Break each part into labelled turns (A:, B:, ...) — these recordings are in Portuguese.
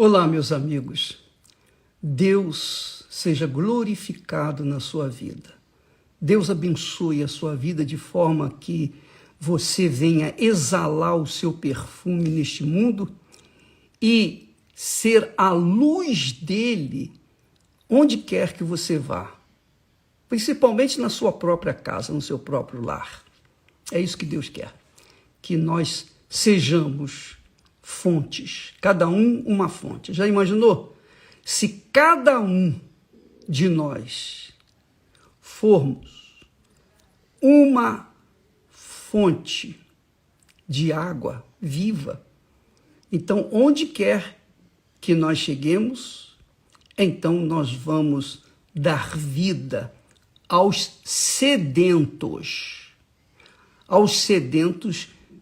A: Olá, meus amigos. Deus seja glorificado na sua vida. Deus abençoe a sua vida de forma que você venha exalar o seu perfume neste mundo e ser a luz dele onde quer que você vá, principalmente na sua própria casa, no seu próprio lar. É isso que Deus quer, que nós sejamos fontes, cada um uma fonte. Já imaginou? Se cada um de nós formos uma fonte de água viva, então onde quer que nós cheguemos, então nós vamos dar vida aos sedentos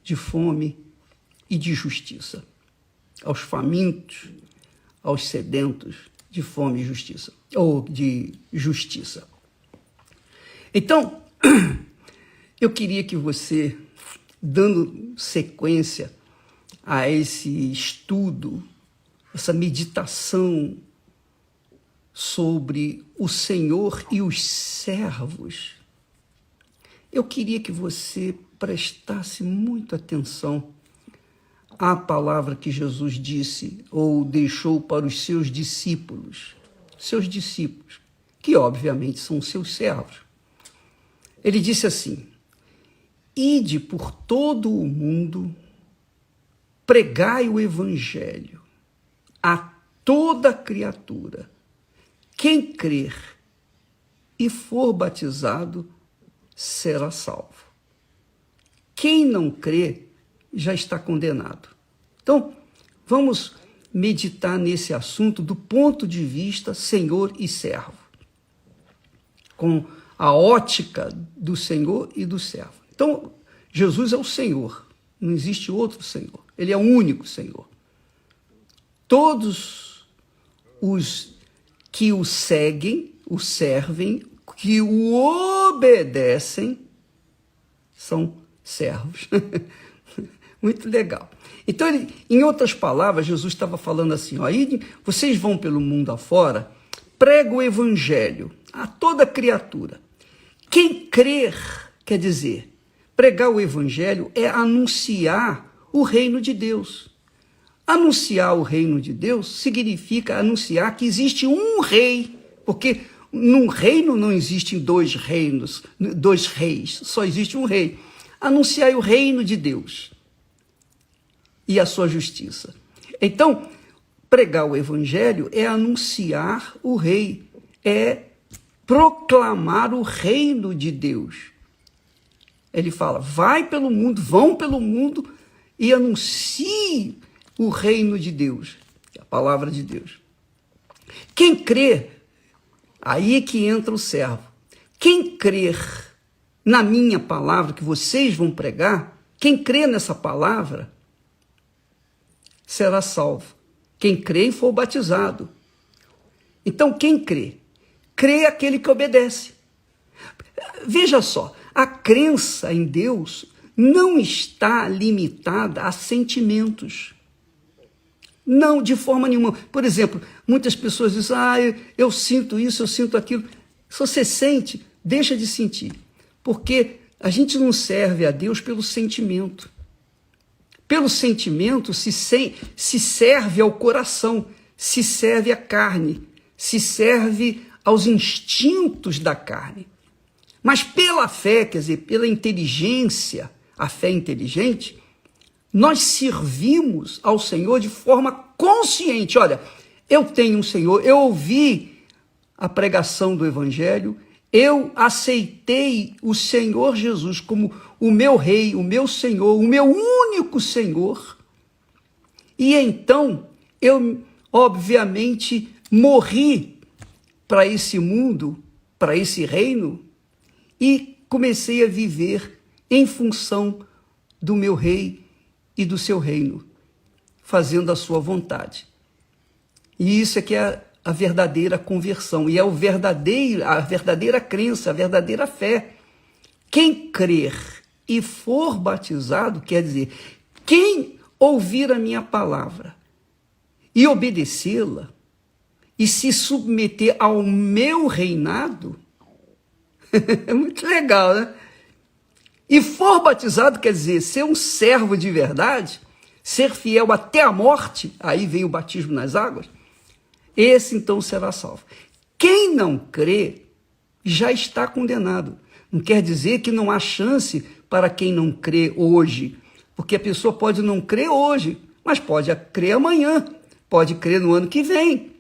A: de fome e de justiça, aos famintos, aos sedentos de fome e justiça, ou de justiça. Então, eu queria que você, dando sequência a esse estudo, essa meditação sobre o Senhor e os servos, eu queria que você prestasse muita atenção à palavra que Jesus disse ou deixou para os seus discípulos, que obviamente são seus servos. Ele disse assim: ide por todo o mundo, pregai o evangelho a toda criatura. Quem crer e for batizado será salvo. Quem não crê já está condenado. Então, vamos meditar nesse assunto do ponto de vista Senhor e servo, com a ótica do Senhor e do servo. Então, Jesus é o Senhor, não existe outro Senhor, ele é o único Senhor. Todos os que o seguem, o servem, que o obedecem, são servos. Muito legal. Então, em outras palavras, Jesus estava falando assim, ó, vocês vão pelo mundo afora, prega o evangelho a toda criatura. Quem crer, quer dizer, pregar o evangelho é anunciar o reino de Deus. Anunciar o reino de Deus significa anunciar que existe um rei, porque num reino não existem dois reis, só existe um rei. Anunciar o reino de Deus e a sua justiça. Então, pregar o evangelho é anunciar o rei, é proclamar o reino de Deus. Ele fala, vão pelo mundo e anuncie o reino de Deus, a palavra de Deus. Quem crê, aí é que entra o servo. Quem crer na minha palavra que vocês vão pregar, quem crê nessa palavra, será salvo. Quem crê e for batizado. Então, quem crê? Crê aquele que obedece. Veja só, a crença em Deus não está limitada a sentimentos. Não, de forma nenhuma. Por exemplo, muitas pessoas dizem, eu sinto isso, eu sinto aquilo. Se você sente, deixa de sentir. Porque a gente não serve a Deus pelo sentimento. Pelo sentimento se serve ao coração, se serve à carne, se serve aos instintos da carne. Mas pela fé, quer dizer, pela inteligência, a fé inteligente, nós servimos ao Senhor de forma consciente. Olha, eu tenho um Senhor, eu ouvi a pregação do Evangelho, eu aceitei o Senhor Jesus como o meu Rei, o meu Senhor, o meu único Senhor. E então, eu, obviamente, morri para esse mundo, para esse reino, e comecei a viver em função do meu Rei e do seu reino, fazendo a sua vontade. E isso é que é a verdadeira conversão, e é a verdadeira crença, a verdadeira fé. Quem crer e for batizado, quer dizer, quem ouvir a minha palavra e obedecê-la, e se submeter ao meu reinado, é muito legal, né? E for batizado, quer dizer, ser um servo de verdade, ser fiel até a morte, aí vem o batismo nas águas, esse então será salvo. Quem não crê já está condenado. Não quer dizer que não há chance para quem não crê hoje, porque a pessoa pode não crer hoje, mas pode crer amanhã, pode crer no ano que vem.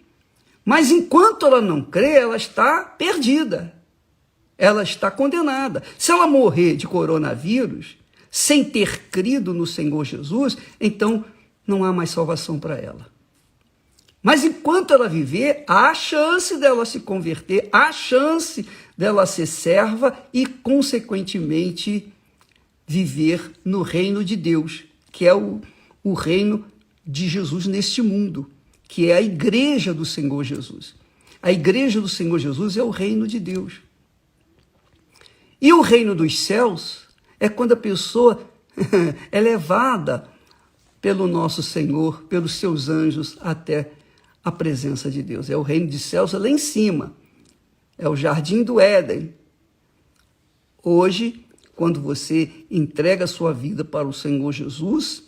A: Mas enquanto ela não crê, ela está perdida, ela está condenada. Se ela morrer de coronavírus, sem ter crido no Senhor Jesus, então não há mais salvação para ela. Mas enquanto ela viver, há chance dela se converter, há chance dela ser serva e, consequentemente, viver no reino de Deus, que é o reino de Jesus neste mundo, que é a igreja do Senhor Jesus. A igreja do Senhor Jesus é o reino de Deus. E o reino dos céus é quando a pessoa é levada pelo nosso Senhor, pelos seus anjos, até a presença de Deus. É o reino dos céus lá em cima. É o jardim do Éden. Hoje, quando você entrega a sua vida para o Senhor Jesus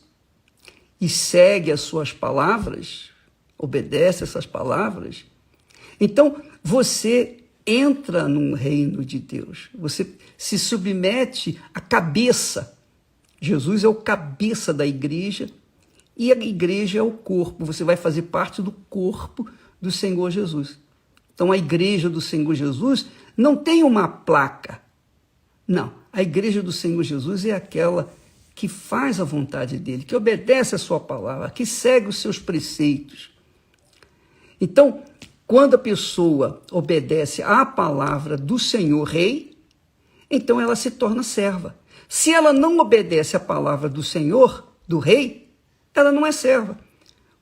A: e segue as suas palavras, obedece essas palavras, então você entra num reino de Deus. Você se submete à cabeça. Jesus é o cabeça da igreja e a igreja é o corpo. Você vai fazer parte do corpo do Senhor Jesus. Então, a igreja do Senhor Jesus não tem uma placa. Não, a igreja do Senhor Jesus é aquela que faz a vontade dele, que obedece a sua palavra, que segue os seus preceitos. Então, quando a pessoa obedece à palavra do Senhor Rei, então ela se torna serva. Se ela não obedece à palavra do Senhor, do Rei, ela não é serva.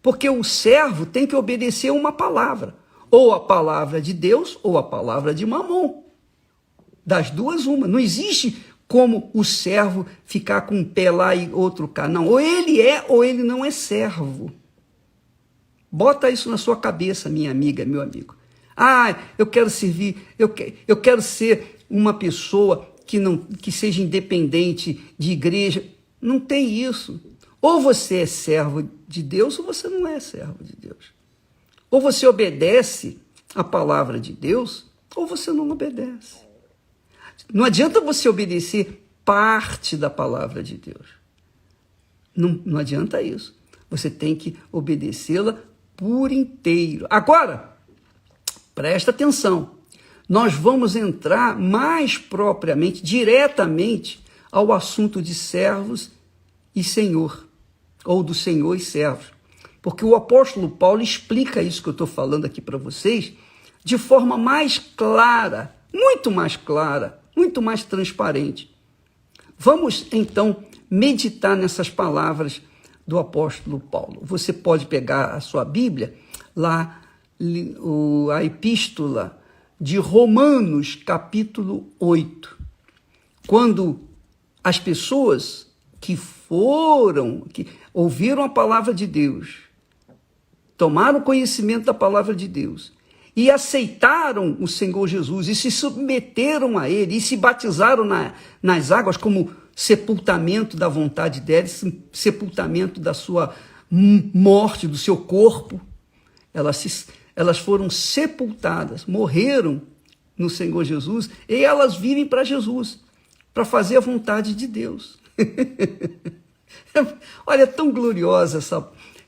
A: Porque o servo tem que obedecer uma palavra. Ou a palavra de Deus, ou a palavra de Mamon. Das duas, uma. Não existe como o servo ficar com um pé lá e outro cá. Não, ou ele é ou ele não é servo. Bota isso na sua cabeça, minha amiga, meu amigo. Ah, eu quero servir, eu quero ser uma pessoa que seja independente de igreja. Não tem isso. Ou você é servo de Deus, ou você não é servo de Deus. Ou você obedece a palavra de Deus, ou você não obedece. Não adianta você obedecer parte da palavra de Deus. Não adianta isso. Você tem que obedecê-la por inteiro. Agora, presta atenção. Nós vamos entrar mais propriamente, diretamente, ao assunto de servos e senhor, ou do senhor e servos. Porque o apóstolo Paulo explica isso que eu estou falando aqui para vocês de forma mais clara, muito mais transparente. Vamos, então, meditar nessas palavras do apóstolo Paulo. Você pode pegar a sua Bíblia, lá a epístola de Romanos, capítulo 8. Quando as pessoas que ouviram a palavra de Deus, tomaram conhecimento da palavra de Deus e aceitaram o Senhor Jesus e se submeteram a Ele e se batizaram nas águas como sepultamento da vontade dele, sepultamento da sua morte, do seu corpo. Elas foram sepultadas, morreram no Senhor Jesus e elas vivem para Jesus, para fazer a vontade de Deus. Olha, é tão gloriosa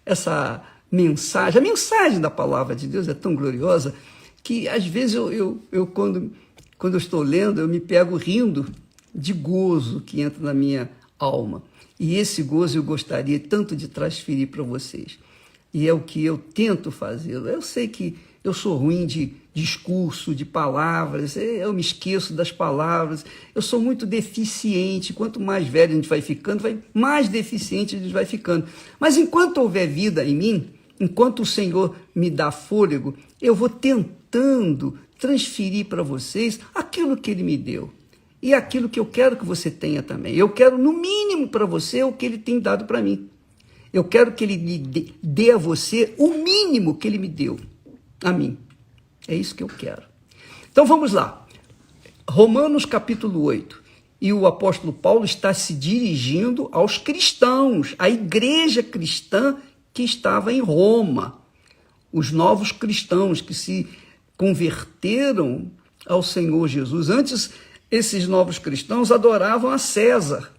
A: essa mensagem. A mensagem da palavra de Deus é tão gloriosa que, às vezes, quando eu estou lendo, eu me pego rindo de gozo que entra na minha alma. E esse gozo eu gostaria tanto de transferir para vocês. E é o que eu tento fazer. Eu sei que eu sou ruim de discurso, de palavras, eu me esqueço das palavras, eu sou muito deficiente. Quanto mais velho a gente vai ficando, mais deficiente a gente vai ficando. Mas enquanto houver vida em mim, enquanto o Senhor me dá fôlego, eu vou tentando transferir para vocês aquilo que Ele me deu. E aquilo que eu quero que você tenha também. Eu quero, no mínimo, para você o que Ele tem dado para mim. Eu quero que ele me dê a você o mínimo que ele me deu a mim. É isso que eu quero. Então vamos lá. Romanos capítulo 8. E o apóstolo Paulo está se dirigindo aos cristãos, à igreja cristã que estava em Roma. Os novos cristãos que se converteram ao Senhor Jesus. Antes, esses novos cristãos adoravam a César,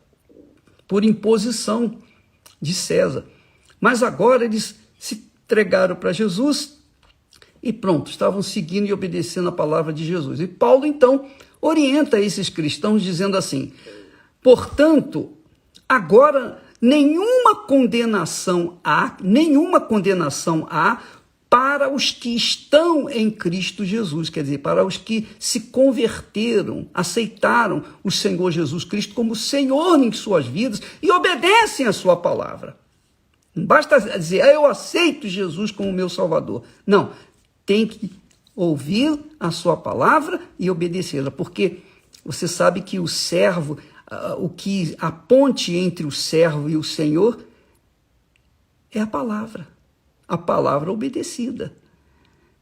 A: por imposição de César. Mas agora eles se entregaram para Jesus e pronto, estavam seguindo e obedecendo a palavra de Jesus. E Paulo, então, orienta esses cristãos dizendo assim: portanto, agora nenhuma condenação há para os que estão em Cristo Jesus, quer dizer, para os que se converteram, aceitaram o Senhor Jesus Cristo como Senhor em suas vidas e obedecem a sua palavra. Não basta dizer, eu aceito Jesus como meu Salvador. Não, tem que ouvir a sua palavra e obedecê-la, porque você sabe que o servo, a ponte entre o servo e o Senhor é a palavra obedecida.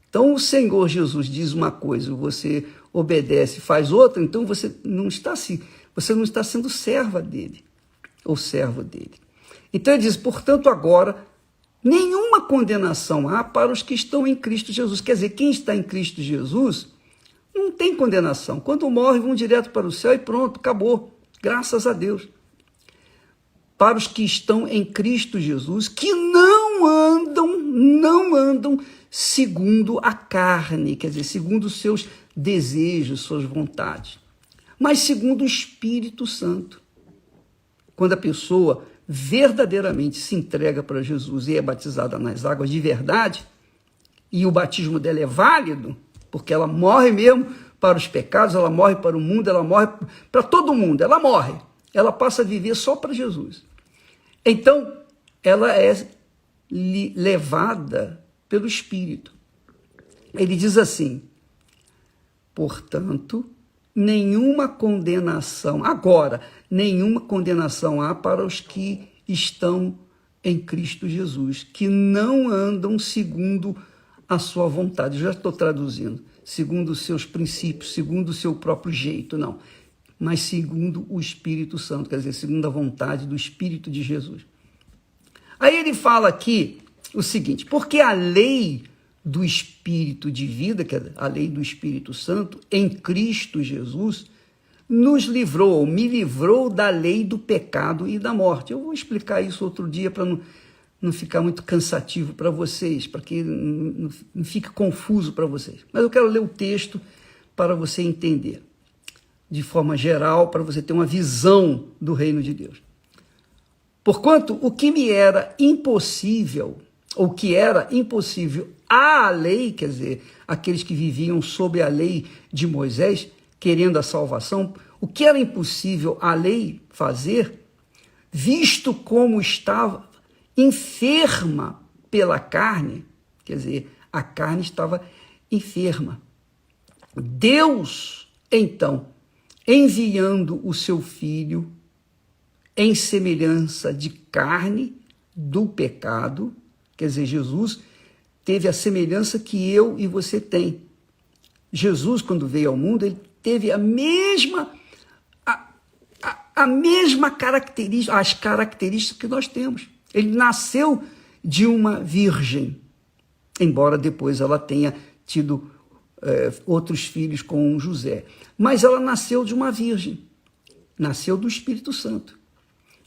A: Então o Senhor Jesus diz uma coisa, você obedece, faz outra, então você não está sendo serva dele, ou servo dele. Então ele diz, portanto agora, nenhuma condenação há para os que estão em Cristo Jesus. Quer dizer, quem está em Cristo Jesus não tem condenação. Quando morre, vão direto para o céu e pronto, acabou. Graças a Deus. Para os que estão em Cristo Jesus, que não andam segundo a carne, quer dizer, segundo os seus desejos, suas vontades, mas segundo o Espírito Santo. Quando a pessoa verdadeiramente se entrega para Jesus e é batizada nas águas de verdade, e o batismo dela é válido, porque ela morre mesmo para os pecados, ela morre para o mundo, ela morre para todo mundo, ela morre, ela passa a viver só para Jesus. Então, ela é levada pelo Espírito. Ele diz assim, portanto, nenhuma condenação há para os que estão em Cristo Jesus, que não andam segundo a sua vontade. Eu já estou traduzindo, segundo os seus princípios, segundo o seu próprio jeito, não. Mas segundo o Espírito Santo, quer dizer, segundo a vontade do Espírito de Jesus. Aí ele fala aqui o seguinte, porque a lei do Espírito de vida, que é a lei do Espírito Santo, em Cristo Jesus, nos livrou, me livrou da lei do pecado e da morte. Eu vou explicar isso outro dia para não ficar muito cansativo para vocês, para que não fique confuso para vocês. Mas eu quero ler o texto para você entender, de forma geral, para você ter uma visão do reino de Deus. Porquanto o que me era impossível, ou que era impossível à lei, quer dizer, aqueles que viviam sob a lei de Moisés, querendo a salvação, o que era impossível à lei fazer, visto como estava enferma pela carne, quer dizer, a carne estava enferma. Deus, então, enviando o seu Filho em semelhança de carne do pecado, quer dizer, Jesus teve a semelhança que eu e você tem. Jesus, quando veio ao mundo, ele teve a mesma característica, as características que nós temos. Ele nasceu de uma virgem, embora depois ela tenha tido outros filhos com José. Mas ela nasceu de uma virgem, nasceu do Espírito Santo.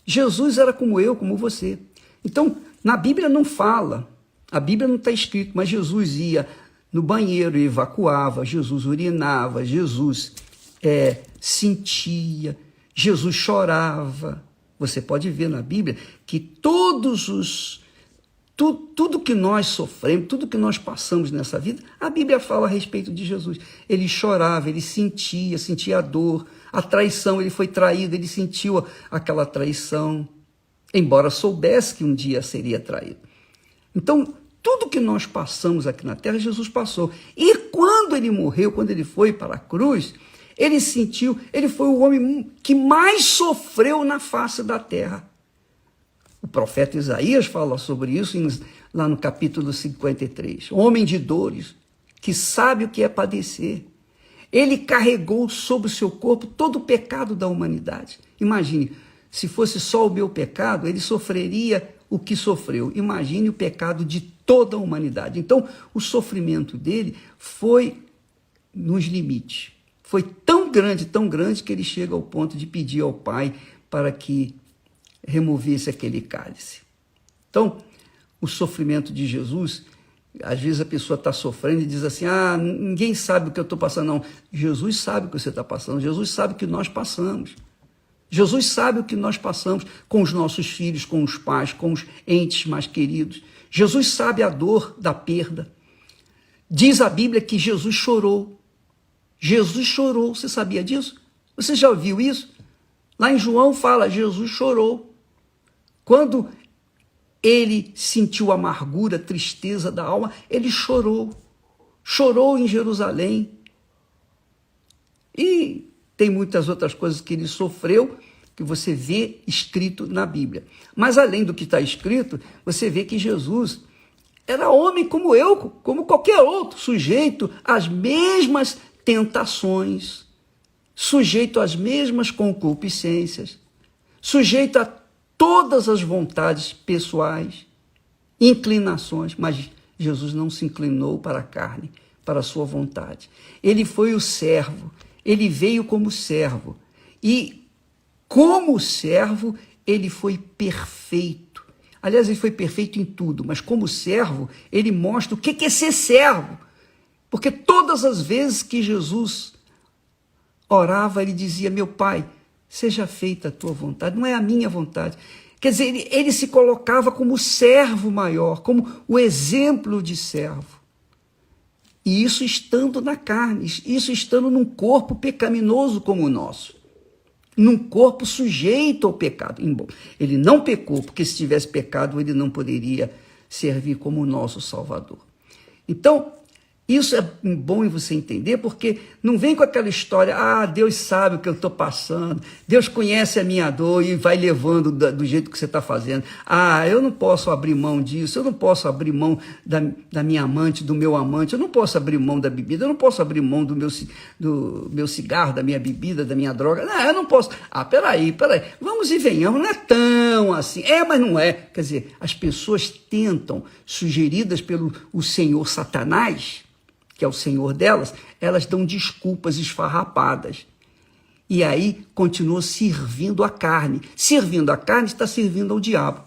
A: Jesus era como eu, como você. Então, na Bíblia não fala, a Bíblia não está escrito, mas Jesus ia no banheiro e evacuava, Jesus urinava, Jesus sentia, Jesus chorava. Você pode ver na Bíblia que tudo que nós sofremos, tudo que nós passamos nessa vida, a Bíblia fala a respeito de Jesus. Ele chorava, ele sentia a dor, a traição, ele foi traído, ele sentiu aquela traição, embora soubesse que um dia seria traído. Então, tudo que nós passamos aqui na terra, Jesus passou. E quando ele morreu, quando ele foi para a cruz, ele foi o homem que mais sofreu na face da terra. O profeta Isaías fala sobre isso lá no capítulo 53. Homem de dores, que sabe o que é padecer. Ele carregou sobre o seu corpo todo o pecado da humanidade. Imagine, se fosse só o meu pecado, ele sofreria o que sofreu. Imagine o pecado de toda a humanidade. Então, o sofrimento dele foi nos limites. Foi tão grande, que ele chega ao ponto de pedir ao Pai para que removesse aquele cálice. Então, o sofrimento de Jesus, às vezes a pessoa está sofrendo e diz assim, ninguém sabe o que eu estou passando. Não, Jesus sabe o que você está passando, Jesus sabe o que nós passamos. Jesus sabe o que nós passamos com os nossos filhos, com os pais, com os entes mais queridos. Jesus sabe a dor da perda. Diz a Bíblia que Jesus chorou. Jesus chorou, você sabia disso? Você já ouviu isso? Lá em João fala, Jesus chorou. Quando ele sentiu amargura, tristeza da alma, ele chorou. Chorou em Jerusalém. E tem muitas outras coisas que ele sofreu, que você vê escrito na Bíblia. Mas além do que está escrito, você vê que Jesus era homem como eu, como qualquer outro, sujeito às mesmas tentações, sujeito às mesmas concupiscências, sujeito a todas as vontades pessoais, inclinações, mas Jesus não se inclinou para a carne, para a sua vontade. Ele foi o servo, ele veio como servo, e como servo ele foi perfeito. Aliás, ele foi perfeito em tudo, mas como servo, ele mostra o que é ser servo. Porque todas as vezes que Jesus orava, ele dizia, meu Pai, seja feita a tua vontade, não é a minha vontade. Quer dizer, ele se colocava como servo maior, como o exemplo de servo. E isso estando na carne, isso estando num corpo pecaminoso como o nosso. Num corpo sujeito ao pecado. Ele não pecou, porque se tivesse pecado, ele não poderia servir como o nosso Salvador. Então, isso é bom em você entender, porque não vem com aquela história, Deus sabe o que eu estou passando, Deus conhece a minha dor e vai levando do jeito que você está fazendo. Eu não posso abrir mão disso, eu não posso abrir mão da minha amante, do meu amante, eu não posso abrir mão da bebida, eu não posso abrir mão do meu cigarro, da minha bebida, da minha droga. Não, eu não posso. Peraí, vamos e venhamos, não é tão assim. Mas não é. Quer dizer, as pessoas tentam, sugeridas pelo Senhor Satanás, que é o senhor delas, elas dão desculpas esfarrapadas. E aí continua servindo a carne. Servindo a carne está servindo ao diabo.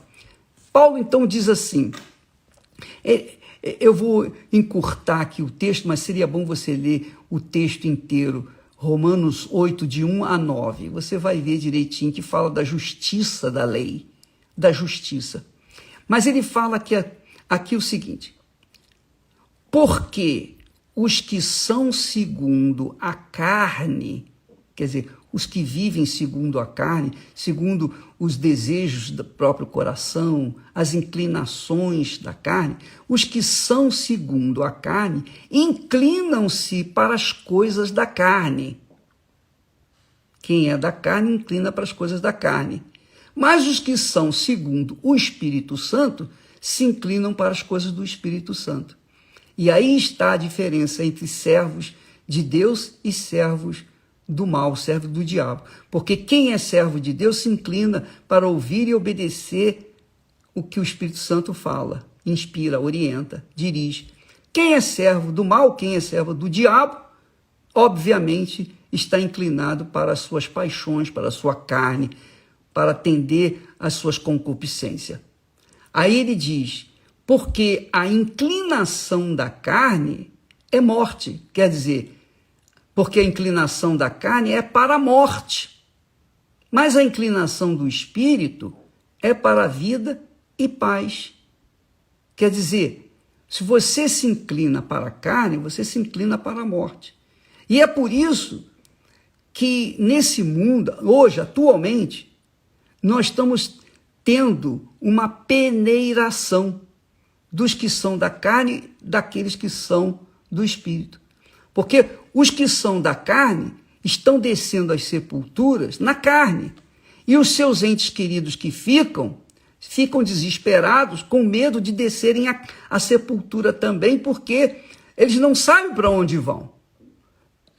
A: Paulo então diz assim, eu vou encurtar aqui o texto, mas seria bom você ler o texto inteiro, Romanos 8, de 1 a 9. Você vai ver direitinho que fala da justiça da lei, da justiça. Mas ele fala aqui o seguinte, porque os que são segundo a carne, quer dizer, os que vivem segundo a carne, segundo os desejos do próprio coração, as inclinações da carne, os que são segundo a carne, inclinam-se para as coisas da carne. Quem é da carne, inclina para as coisas da carne. Mas os que são segundo o Espírito Santo, se inclinam para as coisas do Espírito Santo. E aí está a diferença entre servos de Deus e servos do mal, servo do diabo. Porque quem é servo de Deus se inclina para ouvir e obedecer o que o Espírito Santo fala, inspira, orienta, dirige. Quem é servo do mal, quem é servo do diabo, obviamente está inclinado para as suas paixões, para a sua carne, para atender às suas concupiscências. Aí ele diz, porque a inclinação da carne é morte, quer dizer, porque a inclinação da carne é para a morte, mas a inclinação do espírito é para a vida e paz. Quer dizer, se você se inclina para a carne, você se inclina para a morte. E é por isso que nesse mundo, hoje, atualmente, nós estamos tendo uma peneiração dos que são da carne, daqueles que são do espírito. Porque os que são da carne estão descendo às sepulturas na carne. E os seus entes queridos que ficam ficam desesperados, com medo de descerem à sepultura também, porque eles não sabem para onde vão.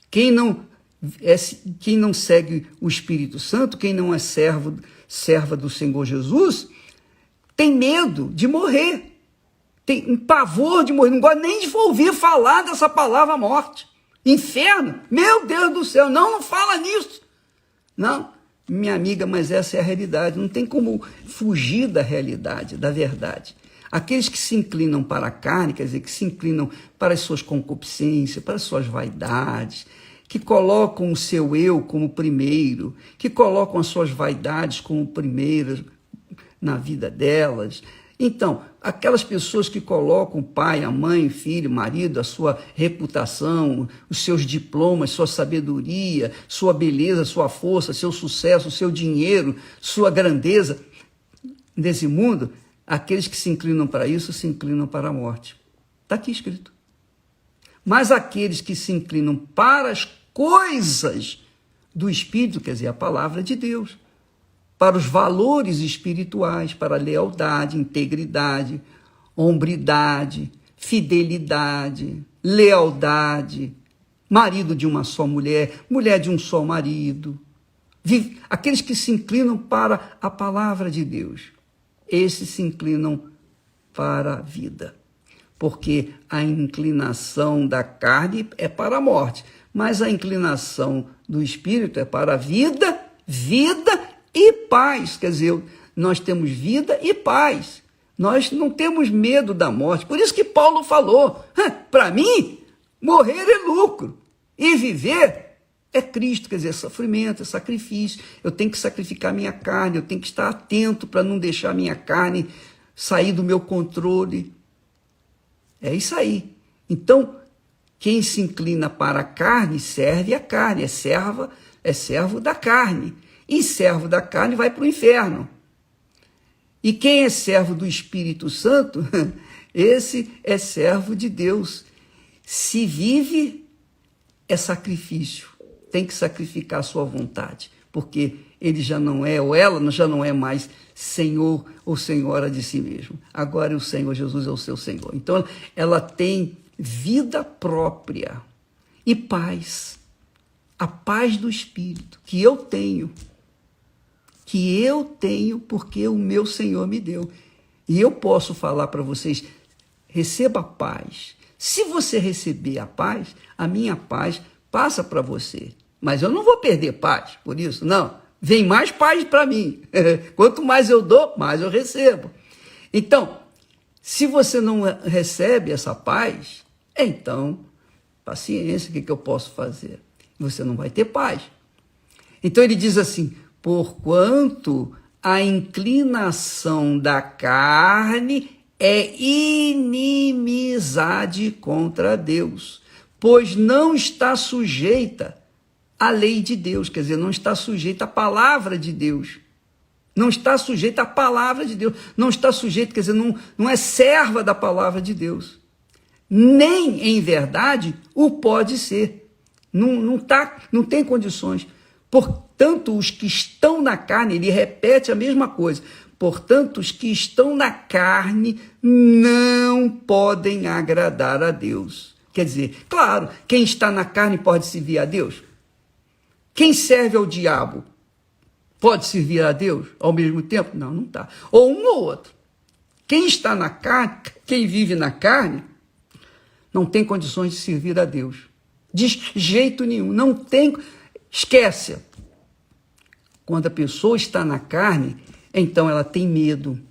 A: Quem não segue o Espírito Santo, quem não é serva do Senhor Jesus, tem medo de morrer, tem um pavor de morrer, não gosta nem de ouvir falar dessa palavra morte. Inferno, meu Deus do céu, não fala nisso. Não, minha amiga, mas essa é a realidade, não tem como fugir da realidade, da verdade. Aqueles que se inclinam para a carne, quer dizer, que se inclinam para as suas concupiscências, para as suas vaidades, que colocam o seu eu como primeiro, que colocam as suas vaidades como primeiras na vida delas. Então, aquelas pessoas que colocam o pai, a mãe, o filho, o marido, a sua reputação, os seus diplomas, sua sabedoria, sua beleza, sua força, seu sucesso, seu dinheiro, sua grandeza nesse mundo, aqueles que se inclinam para isso, se inclinam para a morte. Está aqui escrito. Mas aqueles que se inclinam para as coisas do Espírito, quer dizer, a palavra de Deus, para os valores espirituais, para a lealdade, integridade, hombridade, fidelidade, lealdade, marido de uma só mulher, mulher de um só marido, aqueles que se inclinam para a palavra de Deus, esses se inclinam para a vida, porque a inclinação da carne é para a morte, mas a inclinação do Espírito é para a vida, vida e paz. Quer dizer, nós temos vida e paz. Nós não temos medo da morte. Por isso que Paulo falou, para mim, morrer é lucro e viver é Cristo. Quer dizer, é sofrimento, é sacrifício. Eu tenho que sacrificar minha carne, eu tenho que estar atento para não deixar minha carne sair do meu controle. É isso aí. Então, quem se inclina para a carne serve a carne, é servo da carne. E servo da carne vai para o inferno. E quem é servo do Espírito Santo, esse é servo de Deus. Se vive, é sacrifício. Tem que sacrificar a sua vontade, porque ele já não é, ou ela já não é mais Senhor ou Senhora de si mesmo. Agora o Senhor Jesus é o seu Senhor. Então ela tem vida própria e paz. A paz do Espírito que eu tenho porque o meu Senhor me deu. E eu posso falar para vocês, receba a paz. Se você receber a paz, a minha paz passa para você. Mas eu não vou perder paz por isso, não. Vem mais paz para mim. Quanto mais eu dou, mais eu recebo. Então, se você não recebe essa paz, então, paciência, o que eu posso fazer? Você não vai ter paz. Então ele diz assim, porquanto a inclinação da carne é inimizade contra Deus, pois não está sujeita à lei de Deus, quer dizer, não está sujeita à palavra de Deus, não está sujeita à palavra de Deus, não está sujeita, quer dizer, não é serva da palavra de Deus, nem em verdade o pode ser, não tem condições. Portanto, os que estão na carne, ele repete a mesma coisa, portanto, os que estão na carne não podem agradar a Deus. Quer dizer, claro, quem está na carne pode servir a Deus. Quem serve ao diabo pode servir a Deus ao mesmo tempo? Não, não está. Ou um ou outro. Quem está na carne, quem vive na carne, não tem condições de servir a Deus. De jeito nenhum, não tem. Esquece. Quando a pessoa está na carne, então ela tem medo,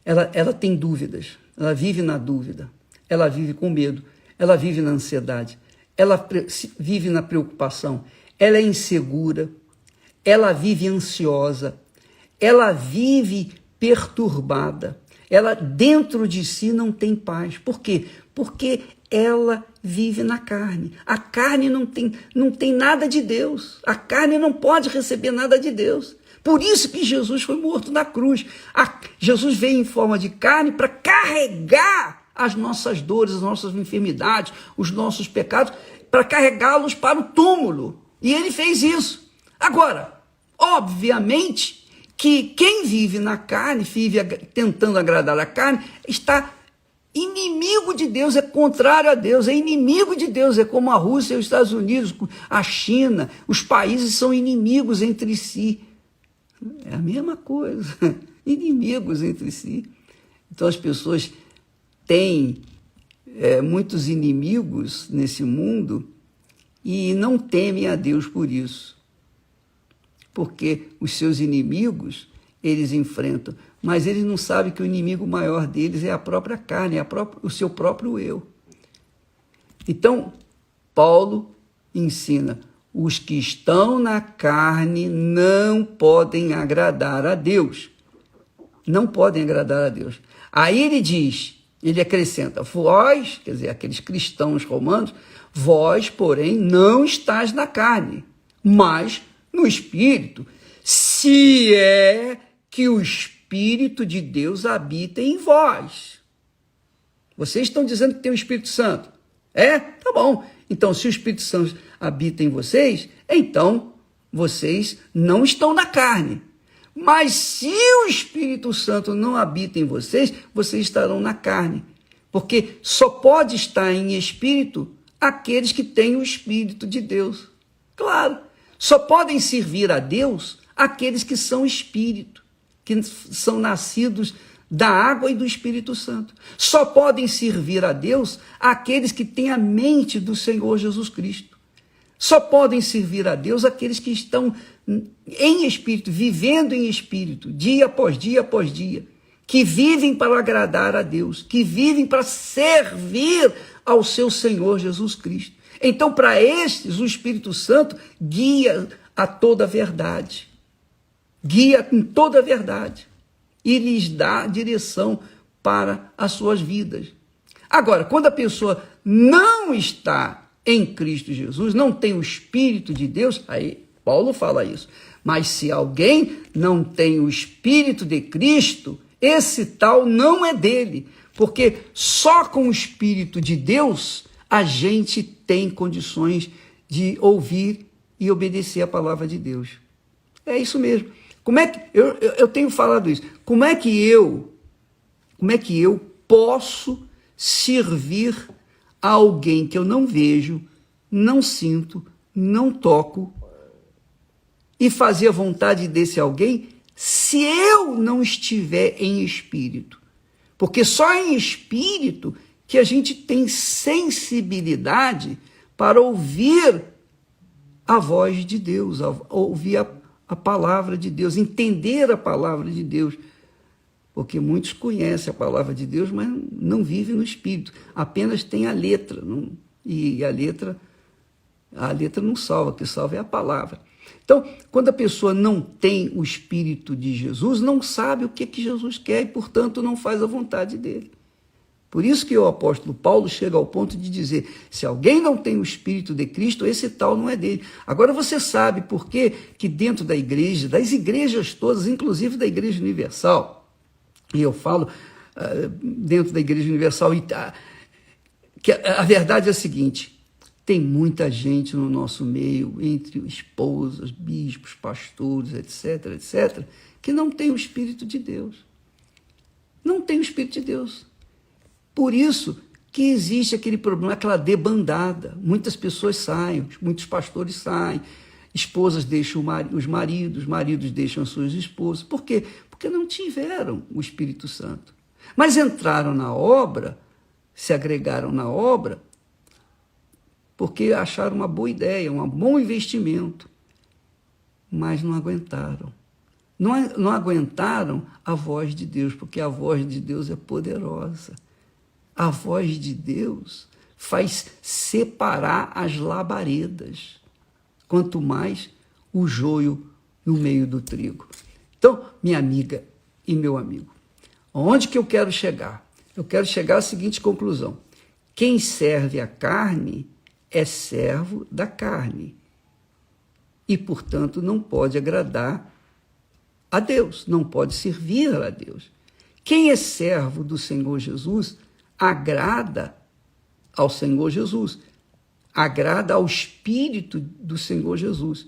A: ela tem dúvidas, ela vive na dúvida, ela vive com medo, ela vive na ansiedade, ela vive na preocupação, ela é insegura, ela vive ansiosa, ela vive perturbada, ela dentro de si não tem paz. Por quê? Porque ela vive na carne. A carne não tem nada de Deus. A carne não pode receber nada de Deus. Por isso que Jesus foi morto na cruz. Jesus veio em forma de carne para carregar as nossas dores, as nossas enfermidades, os nossos pecados, para carregá-los para o túmulo. E ele fez isso. Agora, obviamente que quem vive na carne, vive tentando agradar a carne, está inimigo de Deus, é contrário a Deus, é inimigo de Deus, é como a Rússia e os Estados Unidos, a China, os países são inimigos entre si. É a mesma coisa, inimigos entre si. Então as pessoas têm muitos inimigos nesse mundo e não temem a Deus por isso. Porque os seus inimigos, eles enfrentam, mas eles não sabem que o inimigo maior deles é a própria carne, o seu próprio eu. Então, Paulo ensina, os que estão na carne não podem agradar a Deus. Não podem agradar a Deus. Aí ele diz, ele acrescenta, vós, quer dizer, aqueles cristãos romanos, vós, porém, não estáis na carne, mas no Espírito, se é que o Espírito de Deus habita em vós. Vocês estão dizendo que tem o Espírito Santo. É? Tá bom. Então, se o Espírito Santo habita em vocês, então vocês não estão na carne. Mas se o Espírito Santo não habita em vocês, vocês estarão na carne. Porque só pode estar em espírito aqueles que têm o Espírito de Deus. Claro. Só podem servir a Deus aqueles que são espírito, que são nascidos da água e do Espírito Santo. Só podem servir a Deus aqueles que têm a mente do Senhor Jesus Cristo. Só podem servir a Deus aqueles que estão em espírito, vivendo em espírito, dia após dia após dia, que vivem para agradar a Deus, que vivem para servir ao seu Senhor Jesus Cristo. Então, para estes, o Espírito Santo guia a toda a verdade. Guia em toda a verdade. E lhes dá direção para as suas vidas. Agora, quando a pessoa não está em Cristo Jesus, não tem o Espírito de Deus, aí Paulo fala isso. Mas se alguém não tem o Espírito de Cristo, esse tal não é dele. Porque só com o Espírito de Deus a gente tem condições de ouvir e obedecer a palavra de Deus. É isso mesmo. Como é que eu tenho falado isso? Como é que eu posso servir a alguém que eu não vejo, não sinto, não toco e fazer a vontade desse alguém se eu não estiver em espírito? Porque só em espírito que a gente tem sensibilidade para ouvir a voz de Deus, ouvir a palavra de Deus, entender a palavra de Deus. Porque muitos conhecem a palavra de Deus, mas não vivem no Espírito, apenas tem a letra. E a letra não salva, o que salva é a palavra. Então, quando a pessoa não tem o Espírito de Jesus, não sabe o que Jesus quer e, portanto, não faz a vontade dele. Por isso que o apóstolo Paulo chega ao ponto de dizer, se alguém não tem o Espírito de Cristo, esse tal não é dele. Agora você sabe por que dentro da igreja, das igrejas todas, inclusive da Igreja Universal, e eu falo dentro da Igreja Universal, que a verdade é a seguinte, tem muita gente no nosso meio, entre esposas, bispos, pastores, etc., que não tem o Espírito de Deus. Não tem o Espírito de Deus. Por isso que existe aquele problema, aquela debandada. Muitas pessoas saem, muitos pastores saem, esposas deixam os maridos deixam as suas esposas. Por quê? Porque não tiveram o Espírito Santo. Mas entraram na obra, se agregaram na obra, porque acharam uma boa ideia, um bom investimento, mas não aguentaram. Não aguentaram a voz de Deus, porque a voz de Deus é poderosa. A voz de Deus faz separar as labaredas, quanto mais o joio no meio do trigo. Então, minha amiga e meu amigo, onde que eu quero chegar? Eu quero chegar à seguinte conclusão. Quem serve a carne é servo da carne e, portanto, não pode agradar a Deus, não pode servir a Deus. Quem é servo do Senhor Jesus agrada ao Senhor Jesus, agrada ao Espírito do Senhor Jesus,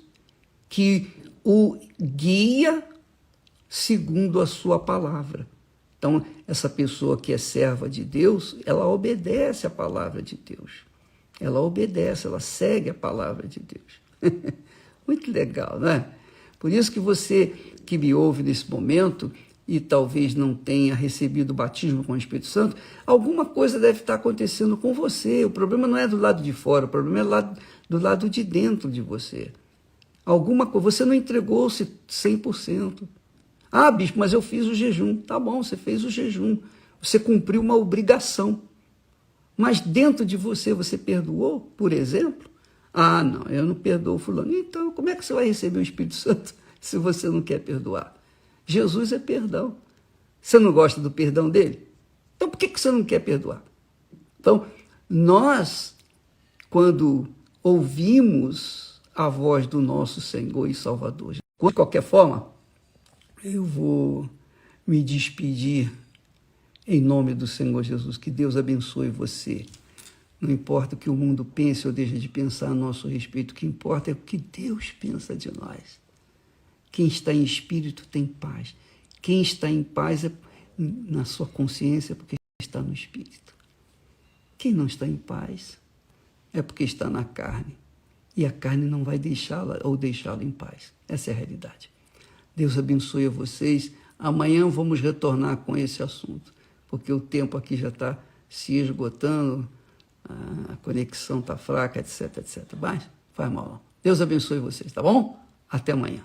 A: que o guia segundo a sua palavra. Então, essa pessoa que é serva de Deus, ela obedece a palavra de Deus. Ela obedece, ela segue a palavra de Deus. Muito legal, não é? Por isso que você que me ouve nesse momento e talvez não tenha recebido o batismo com o Espírito Santo, alguma coisa deve estar acontecendo com você. O problema não é do lado de fora, o problema é do lado de dentro de você. Alguma coisa, você não entregou-se 100%. Ah, bispo, mas eu fiz o jejum. Tá bom, você fez o jejum. Você cumpriu uma obrigação. Mas dentro de você, você perdoou, por exemplo? Ah, não, eu não perdoo fulano. Então, como é que você vai receber o Espírito Santo se você não quer perdoar? Jesus é perdão. Você não gosta do perdão dele? Então, por que você não quer perdoar? Então, nós, quando ouvimos a voz do nosso Senhor e Salvador, de qualquer forma, eu vou me despedir em nome do Senhor Jesus. Que Deus abençoe você. Não importa o que o mundo pense ou deixe de pensar a nosso respeito, o que importa é o que Deus pensa de nós. Quem está em espírito tem paz. Quem está em paz é na sua consciência porque está no espírito. Quem não está em paz é porque está na carne. E a carne não vai deixá-la ou deixá-lo em paz. Essa é a realidade. Deus abençoe a vocês. Amanhã vamos retornar com esse assunto, porque o tempo aqui já está se esgotando, a conexão está fraca, etc, etc. Mas faz mal não. Deus abençoe vocês, tá bom? Até amanhã.